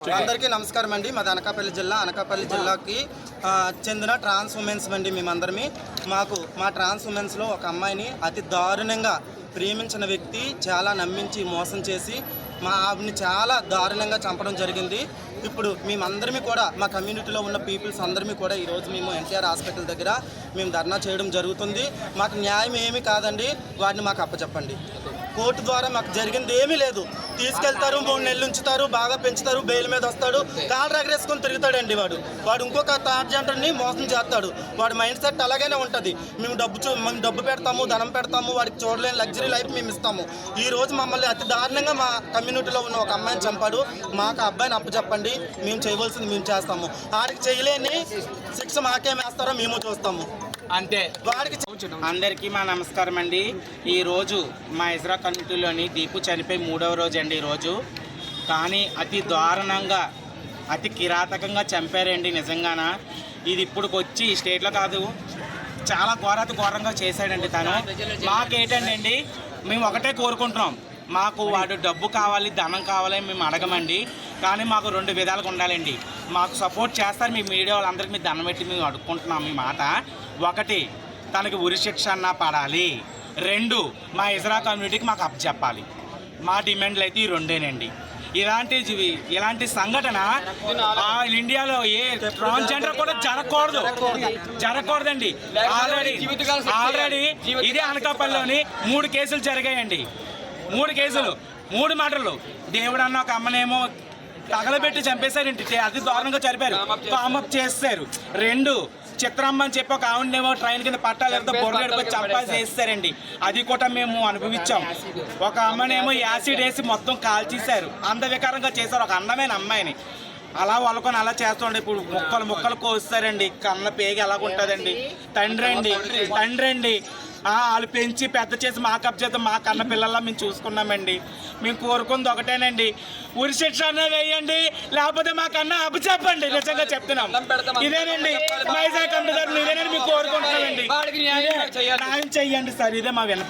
అందరికీ నమస్కారం అండి. మాది అనకాపల్లి జిల్లాకి చెందిన ట్రాన్స్ ఉమెన్స్ అండి. మేమందరమే మా ట్రాన్స్ ఉమెన్స్లో ఒక అమ్మాయిని అతి దారుణంగా ప్రేమించిన వ్యక్తి చాలా నమ్మించి మోసం చేసి మా ఆవిడని చాలా దారుణంగా చంపడం జరిగింది. ఇప్పుడు మేమందరమీ కూడా మా కమ్యూనిటీలో ఉన్న పీపుల్స్ అందరిమీ కూడా ఈరోజు మేము ఎన్టీఆర్ హాస్పిటల్ దగ్గర మేము ధర్నా చేయడం జరుగుతుంది. మాకు న్యాయం ఏమీ కాదండి, వాడిని మాకు అప్పచెప్పండి. కోర్టు ద్వారా మాకు జరిగింది ఏమీ లేదు. తీసుకెళ్తారు, 3 నెలలు ఉంచుతారు, బాగా పెంచుతారు, బెయిల్ మీద వస్తాడు, కాళ్ళు రగరేసుకొని తిరుగుతాడండి. వాడు ఇంకొక ట్రాన్స్జెండర్ని మోసం చేస్తాడు. వాడి మైండ్ సెట్ అలాగనే ఉంటుంది. మేము డబ్బు పెడతాము, ధనం పెడతాము, వాడికి చూడలేని లగ్జరీ లైఫ్ మేము ఇస్తాము. ఈ రోజు మమ్మల్ని అతి దారుణంగా మా కమ్యూనిటీలో ఉన్న ఒక అమ్మాయిని చంపాడు. మాకు అబ్బాయిని అప్పచెప్పండి, మేము చేయవలసింది మేము చేస్తాము. వాడికి చేయలేని శిక్ష మాకేం వేస్తారో మేము చూస్తాము అంతే. వాడికి అందరికీ మా నమస్కారం అండి. ఈరోజు మా ఇజ్రా కమ్యూనిటీలోని దీపు చనిపోయి 3వ రోజు అండి ఈరోజు. కానీ అతి దారుణంగా అతి కిరాతకంగా చంపారండి నిజంగాన. ఇది ఇప్పుడు వచ్చి స్టేట్లో కాదు, చాలా ఘోరంగా చేశాడండి తను. మాకేంటండి, మేము ఒకటే కోరుకుంటున్నాం, మాకు వాడు డబ్బు కావాలి, ధనం కావాలని మేము అడగమండి. కానీ మాకు 2 విధాలుగా ఉండాలండి. మాకు సపోర్ట్ చేస్తారు మీ మీడియా వాళ్ళందరికీ మేము దండం పెట్టి మేము అడుక్కుంటున్నాం మీ మాట. 1, తనకి ఉరిశిక్ష అన్నా పడాలి. 2, మా ఇజ్రా కమ్యూనిటీకి మాకు అప్పచెప్పాలి. మా డిమాండ్లు అయితే ఈ 2ఏనండి. ఇలాంటి సంఘటన ఇండియాలో ఏ ట్రాన్స్జెండర్ కూడా జరగకూడదండి. ఆల్రెడీ ఇదే అనకాపల్లిలోని 3 కేసులు జరిగాయండి. 3 కేసులు, 3 మర్డర్లు. దేవుడు అన్న ఒక అమ్మనేమో తగలబెట్టి చంపేశారండి, అతి దారుణంగా చనిపారు, పామప్ చేస్తారు. 2, చిత్రమ్మ అని చెప్పి ఒక ఆవిడనేమో ట్రైన్ కింద పట్టాలతో బొర్రెడిపోయి చంపాలి చేస్తారండి. అది కూడా మేము అనుభవించాం. ఒక అమ్మనేమో యాసిడ్ వేసి మొత్తం కాల్చేశారు, అందవికారంగా చేశారు ఒక అందమైన అమ్మాయిని. అలా వాళ్ళకొని అలా చేస్తుండే. ఇప్పుడు ముక్కలు కోస్తారండి, కన్న పేగి ఎలాగుంటుందండి. తండ్రి అండి వాళ్ళు పెంచి పెద్ద చేసి మా కప్ చేద్దాం, మా కన్న పిల్లల్లా మేము చూసుకున్నామండి. మేము కోరుకుంది ఒకటేనండి, ఉరిశిక్ష అన్న వేయండి, లేకపోతే మా కన్నా అప్పచెప్పండి. నిజంగా చెప్తున్నాం, ఇదేనండి మైజా కంపెనీ గారు, ఇదేనండి మేము కోరుకుంటున్నామండి. న్యాయం చెయ్యండి సార్, ఇదే మా వినపం.